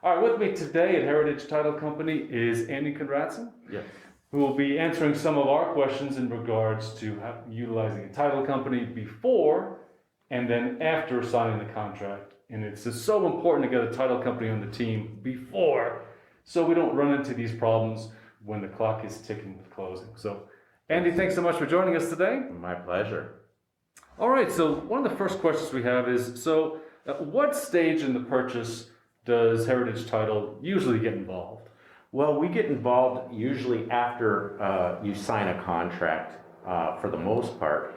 All right, with me today at Heritage Title Company is Andy Conradson, Yes. who will be answering some of our questions in regards to utilizing a title company before and then after signing the contract. And it's just so important to get a title company on the team before so we don't run into these problems when the clock is ticking with closing. So, Andy, thanks so much for joining us today. My pleasure. All right, so one of the first questions we have is, at what stage in the purchase does Heritage Title usually get involved? Well, we get involved usually after you sign a contract for the most part.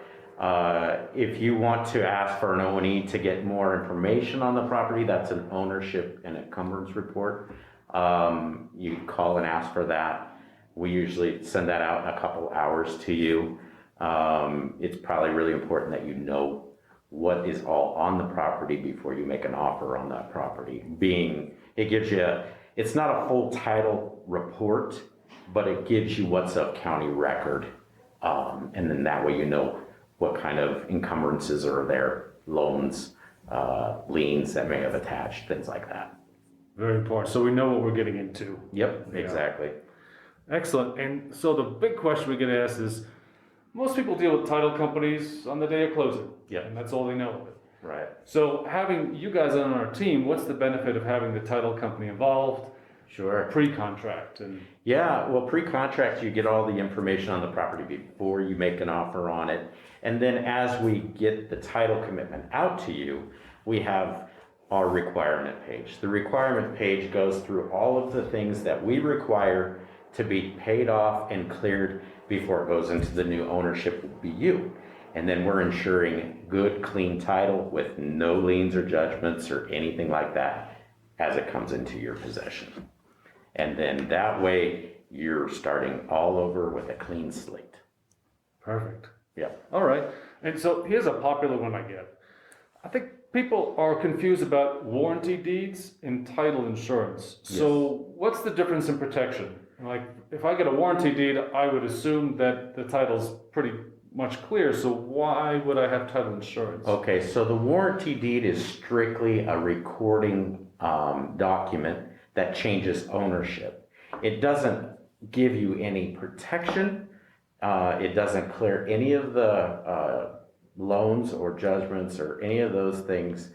If you want to ask for an O&E to get more information on the property, that's an ownership and encumbrance report. You call and ask for that. We usually send that out in a couple hours to you. It's probably really important that you know what is all on the property before you make an offer on that property. It gives you, it's not a full title report, but it gives you what's a county record. And then that way you know what kind of encumbrances are there, loans, liens that may have attached, things like that. Very important. So we know what we're getting into. Yep, Yeah. exactly. Excellent. And so the big question we get asked is, most people deal with title companies on the day of closing. Yep. And that's all they know of it. Right. So having you guys on our team, what's the benefit of having the title company involved? Sure. Pre-contract and Yeah, well, pre-contract, you get all the information on the property before you make an offer on it. And then as we get the title commitment out to you, we have our requirement page. The requirement page goes through all of the things that we require to be paid off and cleared before it goes into the new ownership will be you. And then we're ensuring good, clean title with no liens or judgments or anything like that as it comes into your possession. And then that way you're starting all over with a clean slate. perfect. Yeah. All right. And so here's a popular one I get. I think people are confused about warranty deeds and title insurance. So what's the difference in protection? Like, if I get a warranty deed, I would assume that the title's pretty much clear. So why would I have title insurance? Okay, so the warranty deed is strictly a recording document that changes ownership. It doesn't give you any protection. It doesn't clear any of the loans or judgments or any of those things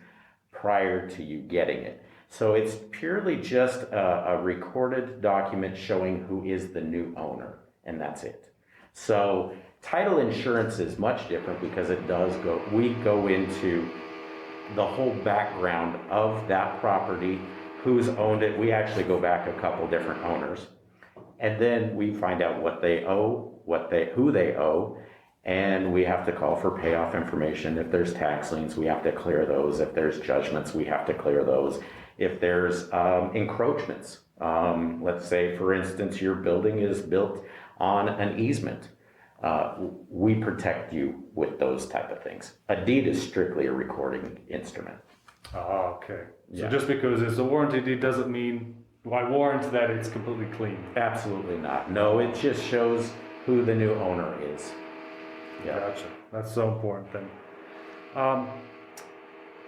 prior to you getting it. So it's purely just a recorded document showing who is the new owner, and that's it. So title insurance is much different because we go into the whole background of that property, who's owned it. We actually go back a couple different owners, and then we find out what they owe, who they owe, and we have to call for payoff information. If there's tax liens, we have to clear those. If there's judgments, we have to clear those. If there's encroachments, let's say, for instance, your building is built on an easement, we protect you with those type of things. A deed is strictly a recording instrument. Oh, okay. So Yeah. just because it's a warranty deed doesn't mean, I warrant that it's completely clean. Absolutely not. No, it just shows who the new owner is. Yeah. Gotcha. That's so important then.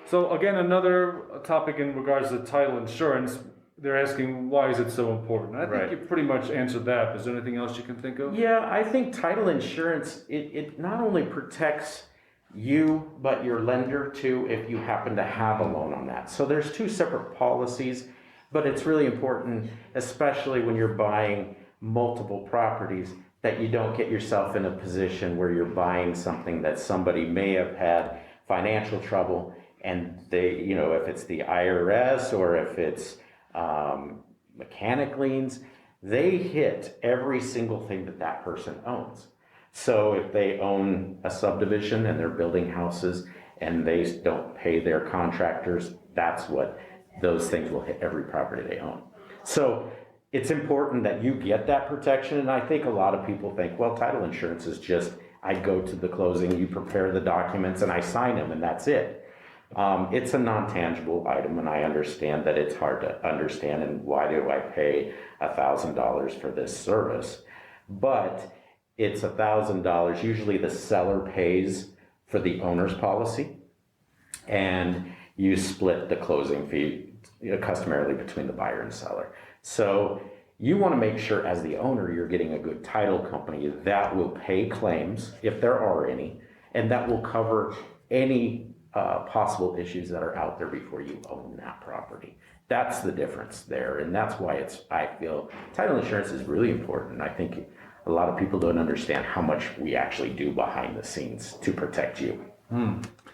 So again, another topic in regards to title insurance, they're asking, why is it so important? I think Right. you pretty much answered that. Is there anything else you can think of? Yeah, I think title insurance, it not only protects you, but your lender too, if you happen to have a loan on that. So there's two separate policies, but it's really important, especially when you're buying multiple properties, that you don't get yourself in a position where you're buying something that somebody may have had financial trouble, and they, if it's the IRS or if it's mechanic liens, they hit every single thing that person owns. So if they own a subdivision and they're building houses and they don't pay their contractors, that's what those things will hit every property they own. So it's important that you get that protection. And I think a lot of people think, well, title insurance is just, I go to the closing, you prepare the documents and I sign them and that's it. It's a non-tangible item, and I understand that it's hard to understand, and why do I pay $1,000 for this service? But it's $1,000. Usually the seller pays for the owner's policy, and you split the closing fee customarily between the buyer and seller. So you want to make sure as the owner you're getting a good title company that will pay claims if there are any, and that will cover any possible issues that are out there before you own that property. That's the difference there, and that's why I feel title insurance is really important. I think a lot of people don't understand how much we actually do behind the scenes to protect you.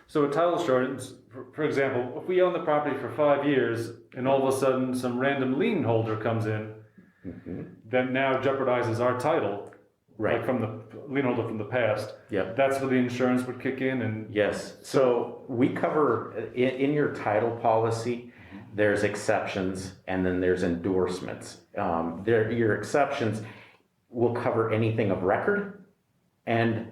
So with title insurance, for example, if we own the property for 5 years and all of a sudden some random lien holder comes in, that now jeopardizes our title, Right. like from the lien holder from the past. Yep. That's where the insurance would kick in, and Yes. So we cover in your title policy, there's exceptions and then there's endorsements. Your exceptions will cover anything of record, and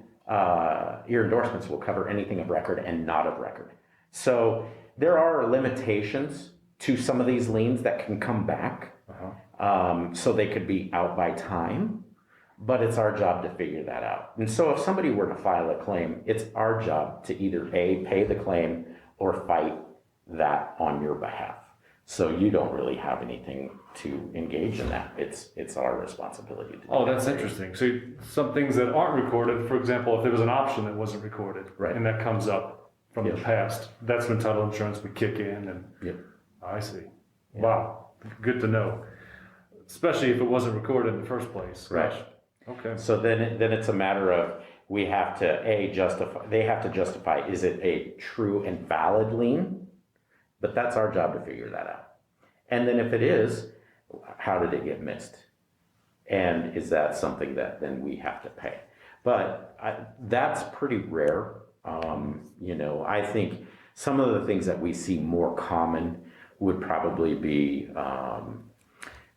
your endorsements will cover anything of record and not of record. So there are limitations to some of these liens that can come back. So they could be out by time, but it's our job to figure that out. And so if somebody were to file a claim, it's our job to either A, pay the claim, or fight that on your behalf. So you don't really have anything to engage in that. It's our responsibility to do oh, that. that's interesting. So some things that aren't recorded, for example, if there was an option that wasn't recorded, Right. and that comes up from the Yep. past, that's when title insurance would kick in. And Yep. I see. Wow, good to know. Especially if it wasn't recorded in the first place. Right. Gosh. Okay. So then it's a matter of we have to they have to justify, is it a true and valid lien? But that's our job to figure that out. And then if it is, how did it get missed? And is that something that then we have to pay? But that's pretty rare. I think some of the things that we see more common would probably be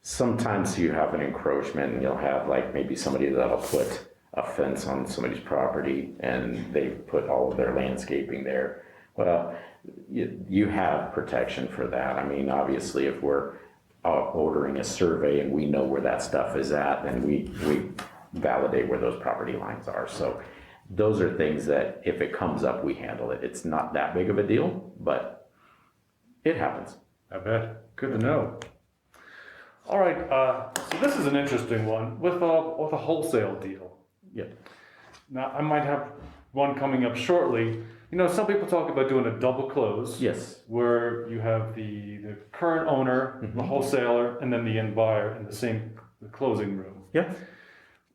sometimes you have an encroachment and you'll have like maybe somebody that'll put a fence on somebody's property and they put all of their landscaping there. Well, you have protection for that. I mean, obviously, if we're ordering a survey and we know where that stuff is at, then we validate where those property lines are. So those are things that if it comes up, we handle it. It's not that big of a deal, but it happens. I bet. Good to know. All right. So this is an interesting one with a wholesale deal. Yeah. Now I might have one coming up shortly. Some people talk about doing a double close. Yes. Where you have the current owner, the wholesaler, and then the end buyer in the same closing room. Yeah.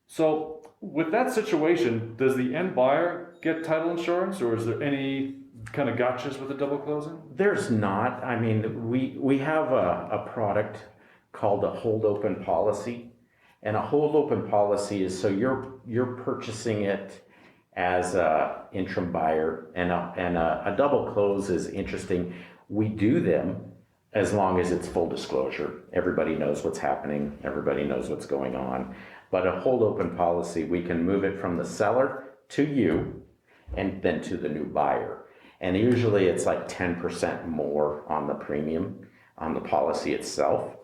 So with that situation, does the end buyer get title insurance, or is there any kind of gotchas with a double closing? There's not. I mean, we have a product called a hold open policy, and a hold open policy is so you're purchasing it as a interim buyer, and a double close is interesting. We do them as long as it's full disclosure. Everybody knows what's happening. Everybody knows what's going on. But a hold open policy, we can move it from the seller to you and then to the new buyer. And usually it's like 10% more on the premium on the policy itself.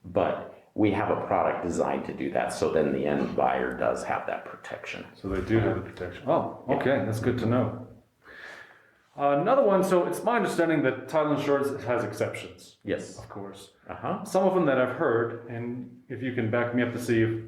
But we have a product designed to do that, so then the end buyer does have that protection. So they do have the protection. Oh, okay, that's good to know. Another one, so it's my understanding that title insurance has exceptions. Yes. Of course. Uh-huh. Some of them that I've heard, and if you can back me up to see if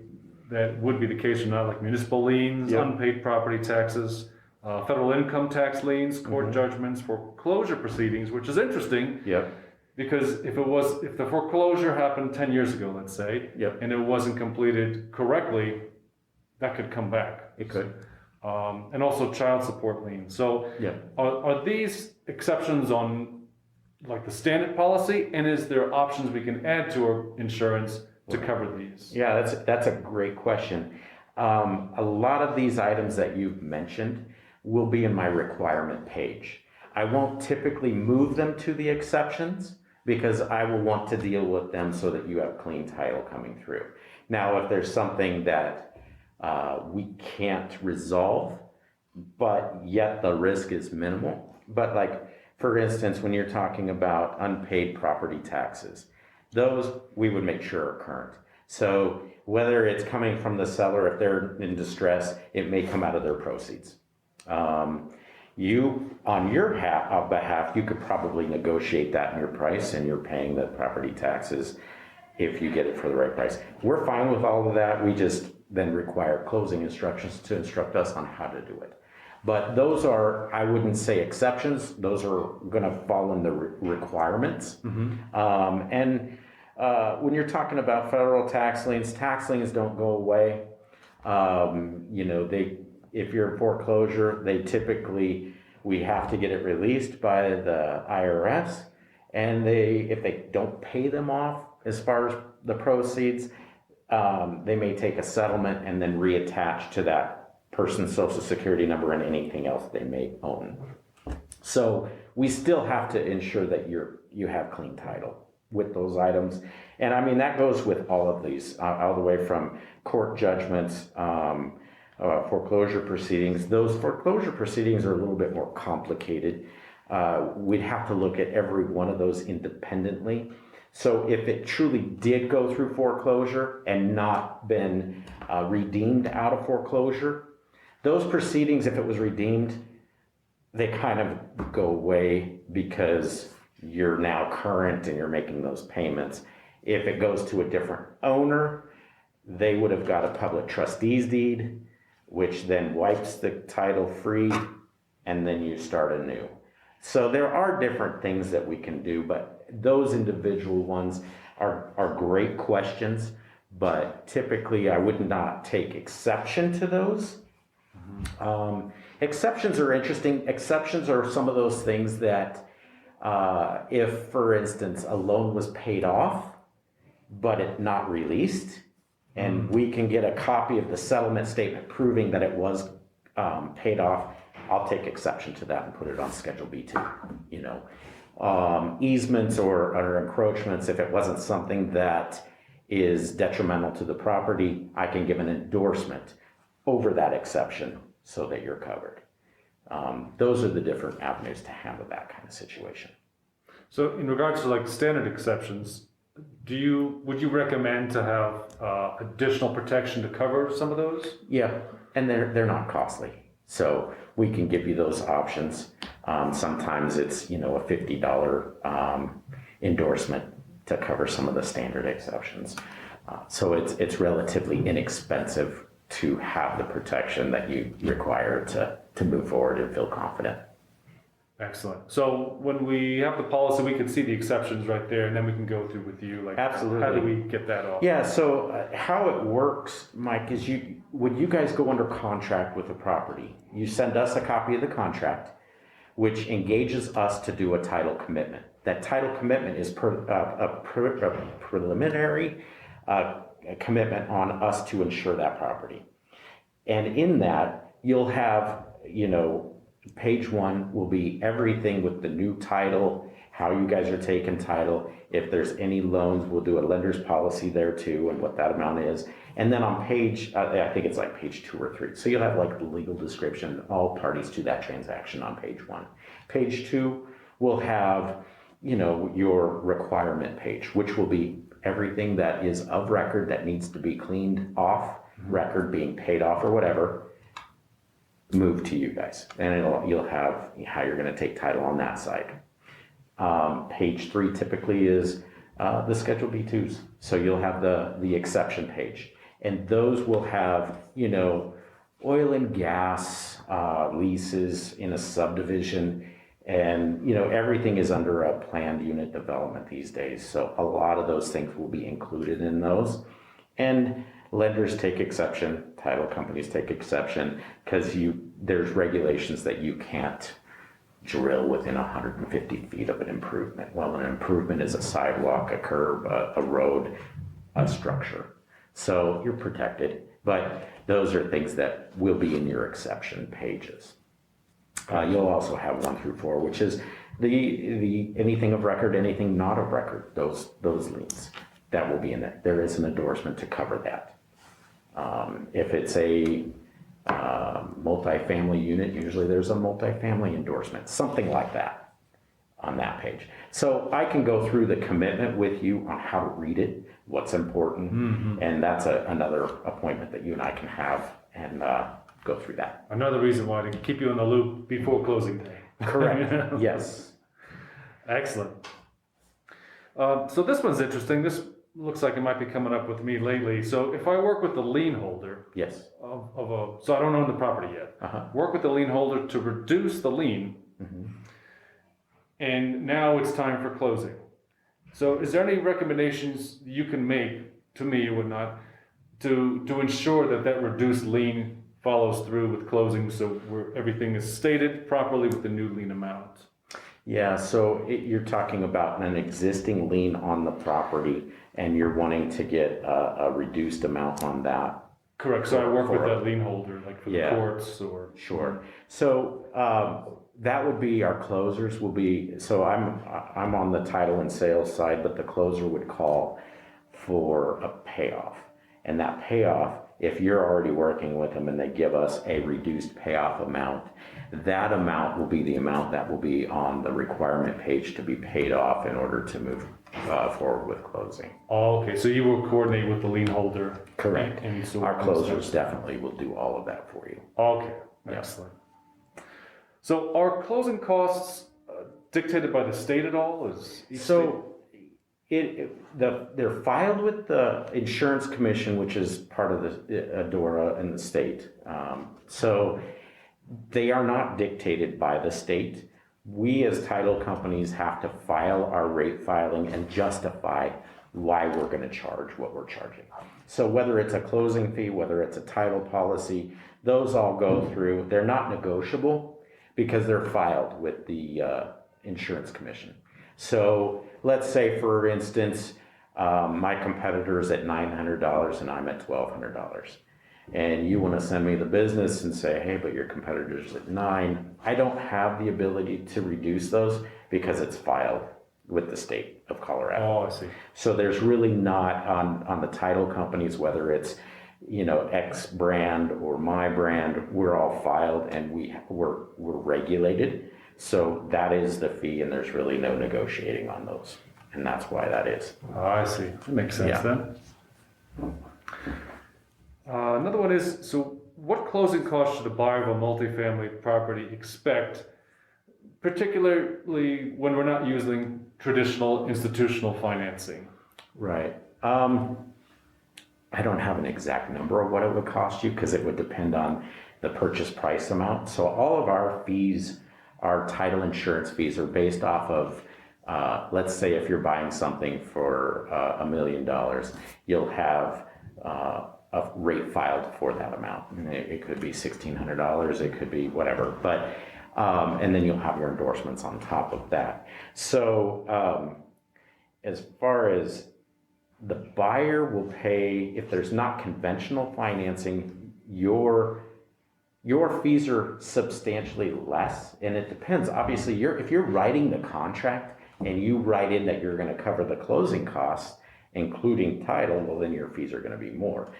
that would be the case or not, like municipal liens, Yep. unpaid property taxes, federal income tax liens, court judgments, foreclosure proceedings, which is interesting. Yep. Because if the foreclosure happened 10 years ago, let's say, Yep. and it wasn't completed correctly, that could come back. It could. And also child support liens. So Yep. are these exceptions on like the standard policy, and is there options we can add to our insurance to cover these? Yeah, that's a great question. A lot of these items that you've mentioned will be in my requirement page. I won't typically move them to the exceptions because I will want to deal with them so that you have clean title coming through. Now, if there's something that we can't resolve, but yet the risk is minimal, but like, for instance, when you're talking about unpaid property taxes, those we would make sure are current. So whether it's coming from the seller, if they're in distress, it may come out of their proceeds. You, on your behalf, you could probably negotiate that in your price, and you're paying the property taxes if you get it for the right price. We're fine with all of that. We just then require closing instructions to instruct us on how to do it. But those are, I wouldn't say exceptions. Those are going to fall in the requirements. When you're talking about federal tax liens don't go away. If you're in foreclosure, we have to get it released by the IRS, and if they don't pay them off as far as the proceeds, they may take a settlement and then reattach to that person's social security number and anything else they may own. So we still have to ensure that you have clean title with those items. And I mean, that goes with all of these, all the way from court judgments, foreclosure proceedings. Those foreclosure proceedings are a little bit more complicated. We'd have to look at every one of those independently. So if it truly did go through foreclosure and not been redeemed out of foreclosure, those proceedings, if it was redeemed, they kind of go away because you're now current and you're making those payments. If it goes to a different owner, they would have got a public trustee's deed, which then wipes the title free, and then you start anew. So there are different things that we can do, but those individual ones are great questions, but typically I would not take exception to those. Exceptions are interesting. Exceptions are some of those things that if, for instance, a loan was paid off, but it not released, and we can get a copy of the settlement statement proving that it was paid off, I'll take exception to that and put it on Schedule B2. Easements or encroachments, if it wasn't something that is detrimental to the property, I can give an endorsement over that exception so that you're covered. Those are the different avenues to handle that kind of situation. So in regards to like standard exceptions, would you recommend to have additional protection to cover some of those? Yeah, and they're not costly. So we can give you those options. Sometimes it's, a $50 endorsement to cover some of the standard exceptions. So it's relatively inexpensive to have the protection that you require to move forward and feel confident. Excellent. So when we have the policy, we can see the exceptions right there, and then we can go through with you. Like, absolutely. How do we get that off? Yeah. So how it works, Mike, is when you guys go under contract with a property, you send us a copy of the contract, which engages us to do a title commitment. That title commitment is a preliminary commitment on us to insure that property. And in that, you'll have, page 1 will be everything with the new title, how you guys are taking title. If there's any loans, we'll do a lender's policy there too, and what that amount is. And then on page, I think it's like page 2 or 3. So you'll have like the legal description, all parties to that transaction on page 1. Page 2 will have, your requirement page, which will be everything that is of record that needs to be cleaned off, record being paid off or whatever, move to you guys. And you'll have how you're going to take title on that side. Page 3 typically is the Schedule B2s. So you'll have the exception page. And those will have, oil and gas leases in a subdivision. And, everything is under a planned unit development these days. So a lot of those things will be included in those. And lenders take exception, title companies take exception, because there's regulations that you can't drill within 150 feet of an improvement. Well, an improvement is a sidewalk, a curb, a road, a structure. So you're protected, but those are things that will be in your exception pages. You'll also have 1 through 4, which is the anything of record, anything not of record, those liens. That will be in there. There is an endorsement to cover that. If it's a multifamily unit, usually there's a multifamily endorsement, something like that on that page. So I can go through the commitment with you on how to read it, what's important, and that's another appointment that you and I can have and go through that. Another reason why to keep you in the loop before closing day. Correct. Yes. Excellent. So this one's interesting. This looks like it might be coming up with me lately. So if I work with the lien holder Yes. so I don't own the property yet, Uh-huh. work with the lien holder to reduce the lien, and now it's time for closing. So is there any recommendations you can make to me or whatnot to ensure that that reduced lien follows through with closing, so where everything is stated properly with the new lien amount? Yeah, so you're talking about an existing lien on the property, and you're wanting to get a reduced amount on that. Correct. So I work with that lien holder, like for Yeah. the courts or. Sure. So that would be our closers will be. So I'm on the title and sales side, but the closer would call for a payoff, and that payoff, if you're already working with them and they give us a reduced payoff amount, that amount will be the amount that will be on the requirement page to be paid off in order to move forward with closing. Oh, okay. So you will coordinate with the lien holder. Correct. And so Our closers definitely will do all of that for you. Okay. Excellent. So are closing costs dictated by the state at all? Is each They're filed with the insurance commission, which is part of the ADORA in the state. So they are not dictated by the state. We as title companies have to file our rate filing and justify why we're going to charge what we're charging. So whether it's a closing fee, whether it's a title policy, those all go through. They're not negotiable because they're filed with the insurance commission. So let's say, for instance, my competitor is at $900 and I'm at $1,200. And you want to send me the business and say, hey, but your competitor's at $9. I don't have the ability to reduce those because it's filed with the state of Colorado. Oh, I see. So there's really not on the title companies, whether it's, X brand or my brand, we're all filed and we're regulated. So that is the fee, and there's really no negotiating on those. And that's why that is. Oh, I see. That makes sense then. Another one is, so what closing costs should a buyer of a multifamily property expect, particularly when we're not using traditional institutional financing? Right. I don't have an exact number of what it would cost you because it would depend on the purchase price amount. So all of our fees, our title insurance fees, are based off of, let's say if you're buying something for $1 million, you'll have a rate filed for that amount. And it could be $1,600, it could be whatever, but and then you'll have your endorsements on top of that. So as far as the buyer will pay, if there's not conventional financing, your fees are substantially less, and it depends. Obviously, if you're writing the contract and you write in that you're going to cover the closing costs, including title, well, then your fees are going to be more.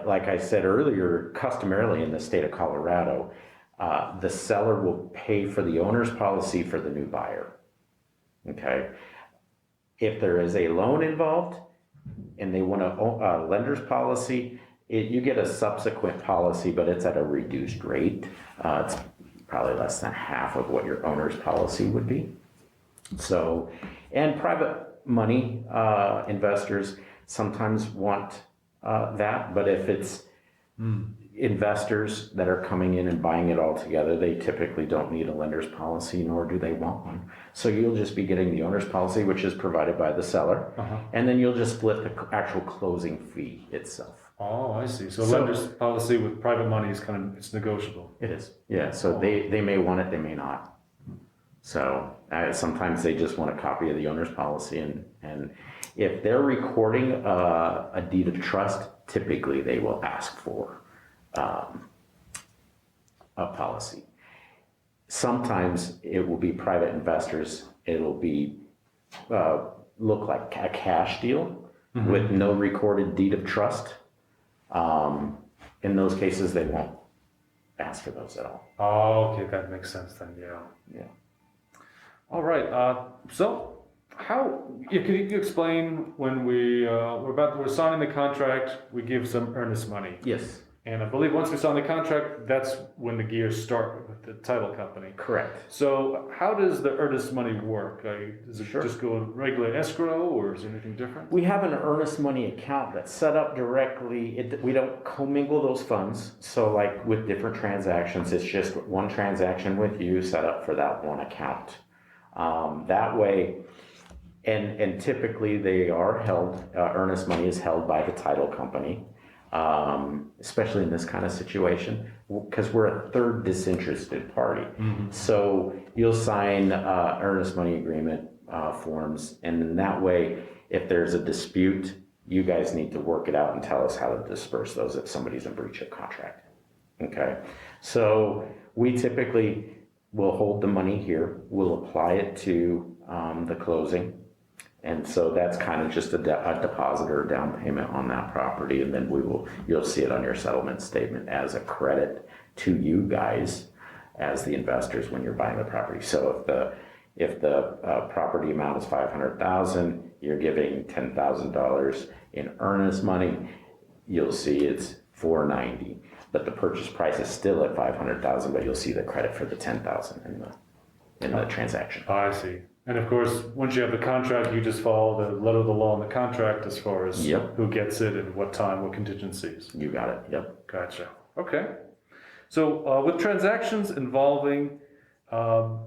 Like I said earlier, customarily in the state of Colorado, the seller will pay for the owner's policy for the new buyer. Okay. If there is a loan involved and they want a lender's policy, you get a subsequent policy, but it's at a reduced rate. It's probably less than half of what your owner's policy would be. So, and private money investors sometimes want that, but if it's investors that are coming in and buying it all together, they typically don't need a lender's policy, nor do they want one. So you'll just be getting the owner's policy, which is provided by the seller, and then you'll just split the actual closing fee itself. Oh, I see. So lender's policy with private money is it's negotiable. It is. Yeah, so they may want it, they may not. So sometimes they just want a copy of the owner's policy, and if they're recording a deed of trust, typically they will ask for a policy. Sometimes it will be private investors. It'll be look like a cash deal with no recorded deed of trust. In those cases, they won't ask for those at all. Oh, okay, that makes sense then. Yeah. All right. So, can you explain when we're signing the contract, we give some earnest money. Yes. And I believe once we sign the contract, that's when the gears start with the title company. Correct. So how does the earnest money work? Does it Sure. just go in regular escrow, or is there anything different? We have an earnest money account that's set up directly. We don't commingle those funds. So like with different transactions, it's just one transaction with you set up for that one account. That way, and typically they are held, earnest money is held by the title company, especially in this kind of situation, because we're a third disinterested party. Mm-hmm. So you'll sign earnest money agreement forms, and in that way, if there's a dispute, you guys need to work it out and tell us how to disperse those if somebody's in breach of contract. Okay, so we typically will hold the money here, we'll apply it to the closing, and so that's kind of just a deposit or a down payment on that property, and then you'll see it on your settlement statement as a credit to you guys as the investors when you're buying the property. So if the property amount is $500,000, you're giving $10,000 in earnest money, you'll see it's $490. But the purchase price is still at $500,000, but you'll see the credit for the $10,000 in the transaction. Oh, I see. And of course, once you have the contract, you just follow the letter of the law in the contract as far as who gets it and what time, what contingencies. You got it. Yep. Gotcha. Okay. So with transactions involving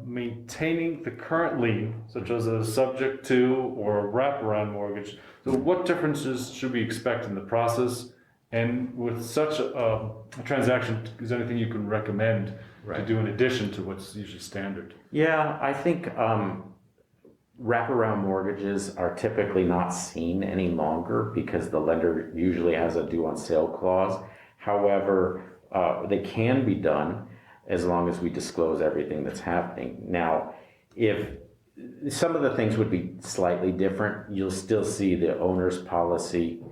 maintaining the current lien, such as a subject to or a wraparound mortgage, so what differences should we expect in the process? And with such a transaction, is there anything you can recommend to do in addition to what's usually standard? Yeah, I think wraparound mortgages are typically not seen any longer because the lender usually has a due on sale clause. However, they can be done as long as we disclose everything that's happening. Now, if some of the things would be slightly different, you'll still see the owner's policy.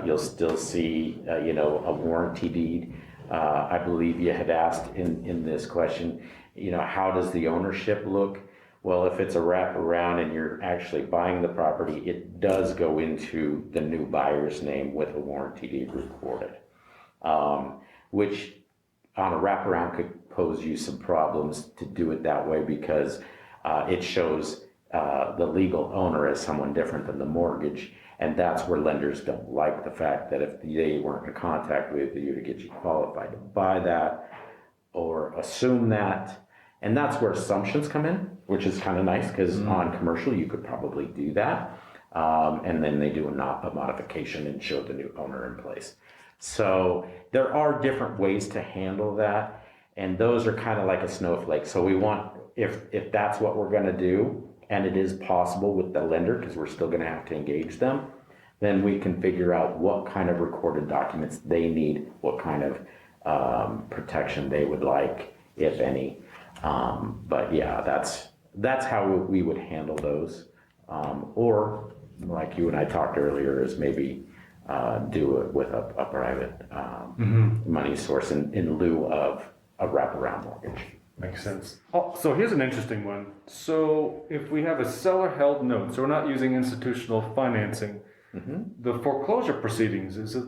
You'll still see, a warranty deed. I believe you had asked in this question, how does the ownership look? Well, if it's a wraparound and you're actually buying the property, it does go into the new buyer's name with a warranty deed recorded, which on a wraparound could pose you some problems to do it that way because it shows the legal owner as someone different than the mortgage. And that's where lenders don't like the fact that if they weren't in contact with you to get you qualified to buy that or assume that. And that's where assumptions come in, which is kind of nice because on commercial you could probably do that. And then they do a modification and show the new owner in place. So there are different ways to handle that. And those are kind of like a snowflake. So we want, if that's what we're going to do, and it is possible with the lender because we're still going to have to engage them, then we can figure out what kind of recorded documents they need, what kind of protection they would like, if any. But yeah, that's how we would handle those. Or like you and I talked earlier, is maybe do it with a private money source in lieu of a wraparound mortgage. Makes sense. Oh, so here's an interesting one. So if we have a seller-held note, so we're not using institutional financing, the foreclosure proceedings, is it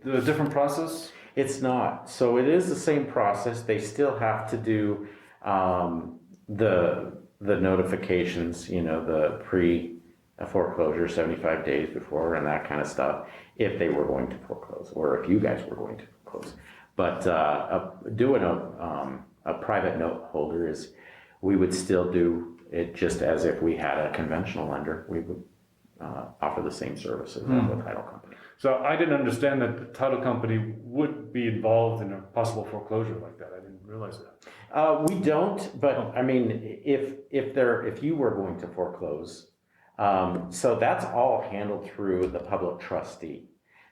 a different process? It's not. So it is the same process. They still have to do the notifications, the pre-foreclosure 75 days before and that kind of stuff, if they were going to foreclose or if you guys were going to foreclose. But doing a private note holder we would still do it just as if we had a conventional lender. We would offer the same services as the title company. So I didn't understand that the title company would be involved in a possible foreclosure like that. I didn't realize that. We don't, but I mean, if you were going to foreclose, so that's all handled through the public trustee.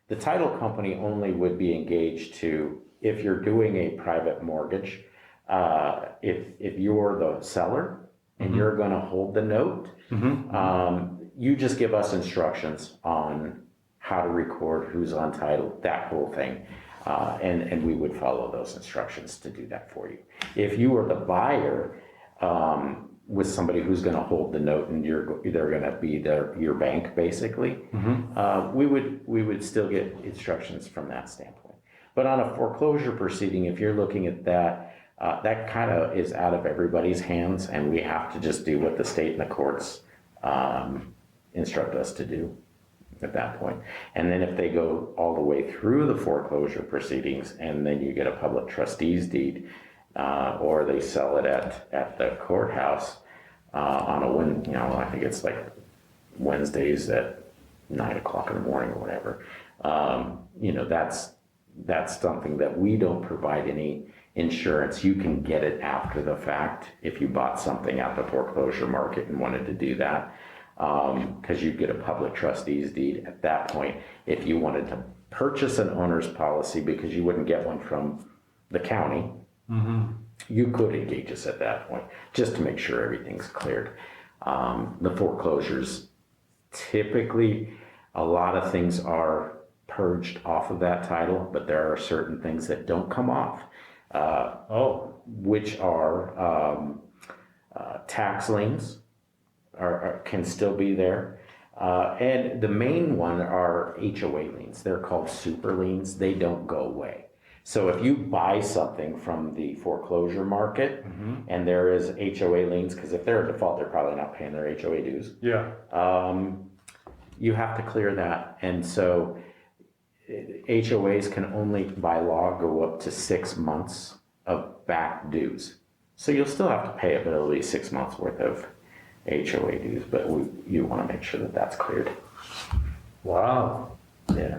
The title company only would be engaged if you're doing a private mortgage, if you're the seller and you're going to hold the note, you just give us instructions on how to record who's on title, that whole thing. And we would follow those instructions to do that for you. If you were the buyer with somebody who's going to hold the note and they're going to be your bank, basically, we would still get instructions from that standpoint. But on a foreclosure proceeding, if you're looking at that, that kind of is out of everybody's hands, and we have to just do what the state and the courts instruct us to do at that point. And then if they go all the way through the foreclosure proceedings, and then you get a public trustee's deed, or they sell it at the courthouse on a I think it's like Wednesdays at 9 o'clock in the morning or whatever. That's something that we don't provide any insurance. You can get it after the fact if you bought something at the foreclosure market and wanted to do that, because you get a public trustee's deed at that point. If you wanted to purchase an owner's policy because you wouldn't get one from the county, you could engage us at that point just to make sure everything's cleared. The foreclosures, typically a lot of things are purged off of that title, but there are certain things that don't come off, which are tax liens can still be there. And the main one are HOA liens. They're called super liens. They don't go away. So if you buy something from the foreclosure market and there is HOA liens, because if they're a default, they're probably not paying their HOA dues. Yeah. You have to clear that. And so HOAs can only by law go up to 6 months of back dues. So you'll still have to pay it, but it'll be 6 months worth of HOA dues. But you want to make sure that that's cleared. Wow. Yeah.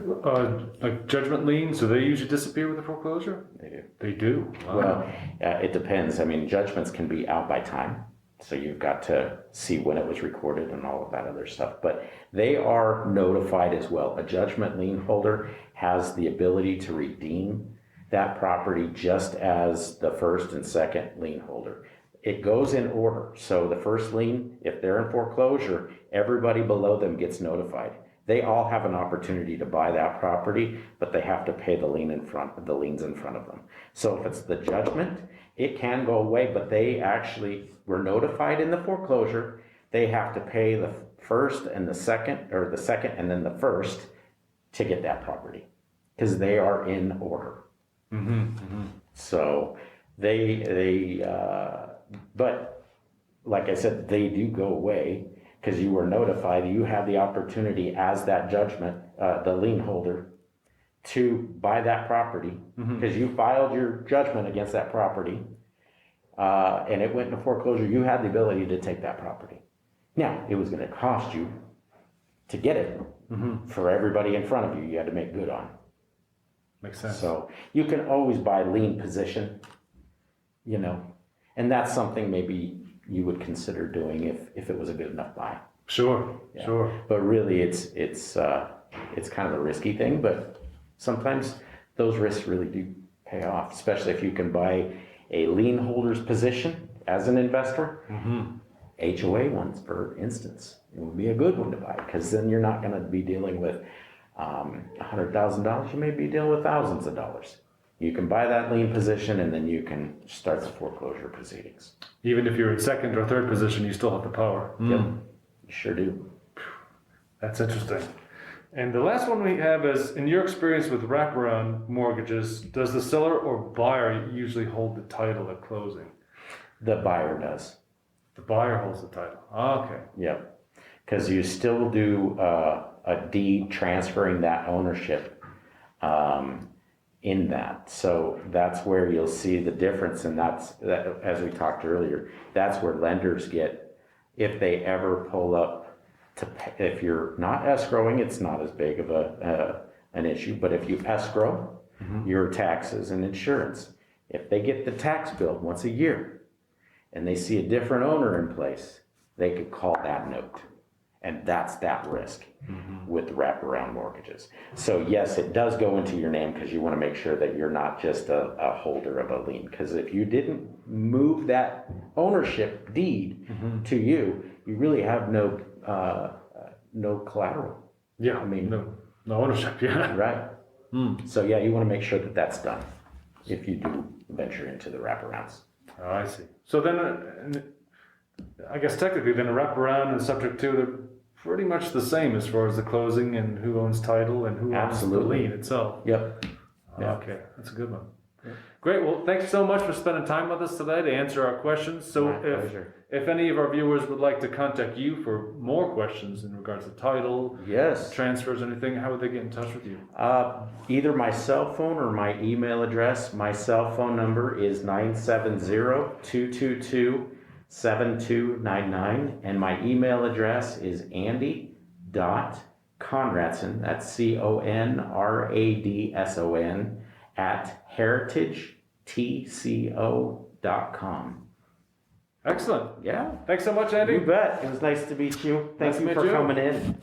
Like judgment liens, do they usually disappear with the foreclosure? They do. They do? Wow. Well, it depends. I mean, judgments can be out by time. So you've got to see when it was recorded and all of that other stuff. But they are notified as well. A judgment lien holder has the ability to redeem that property just as the first and second lien holder. It goes in order. So the first lien, if they're in foreclosure, everybody below them gets notified. They all have an opportunity to buy that property, but they have to pay the liens in front of them. So if it's the judgment, it can go away, but they actually were notified in the foreclosure. They have to pay the first and the second, or the second and then the first, to get that property, because they are in order. So but like I said, they do go away because you were notified. You have the opportunity as that judgment, the lien holder, to buy that property because you filed your judgment against that property, and it went into foreclosure. You had the ability to take that property. Now, it was going to cost you to get it for everybody in front of you. You had to make good on. Makes sense. So you can always buy lien position, and that's something maybe you would consider doing if it was a good enough buy. Sure. But really, it's kind of a risky thing, but sometimes those risks really do pay off, especially if you can buy a lien holder's position as an investor. HOA ones, for instance, it would be a good one to buy, because then you're not going to be dealing with $100,000. You may be dealing with thousands of dollars. You can buy that lien position, and then you can start the foreclosure proceedings. Even if you're in second or third position, you still have the power. Yep, you sure do. That's interesting. And the last one we have is, in your experience with wraparound mortgages, does the seller or buyer usually hold the title at closing? The buyer does. The buyer holds the title. Okay. Yep. Because you still do a deed transferring that ownership in that. So that's where you'll see the difference. And that, as we talked earlier, that's where lenders get, if they ever pull up to pay. If you're not escrowing, it's not as big of an issue. But if you escrow your taxes and insurance, if they get the tax bill once a year and they see a different owner in place, they could call that note. And that's that risk with wraparound mortgages. So yes, it does go into your name because you want to make sure that you're not just a holder of a lien. Because if you didn't move that ownership deed to you, you really have no collateral. Yeah, I mean, no ownership, yeah. Right. So yeah, you want to make sure that that's done if you do venture into the wraparounds. Oh, I see. So then, I guess technically then a wraparound and subject to, they're pretty much the same as far as the closing and who owns title and who owns the lien itself. Yep. Yeah. Okay, that's a good one. Great. Well, thanks so much for spending time with us today to answer our questions. So My pleasure. if any of our viewers would like to contact you for more questions in regards to title, Yes. transfers, anything, how would they get in touch with you? Either my cell phone or my email address. My cell phone number is 970-222-7299, and my email address is andy.conradson, that's CONRADSON, at heritagetco.com. Excellent. Yeah, Thanks so much, Andy. you bet. It was nice to meet you. Thank Nice to you meet for you. coming in.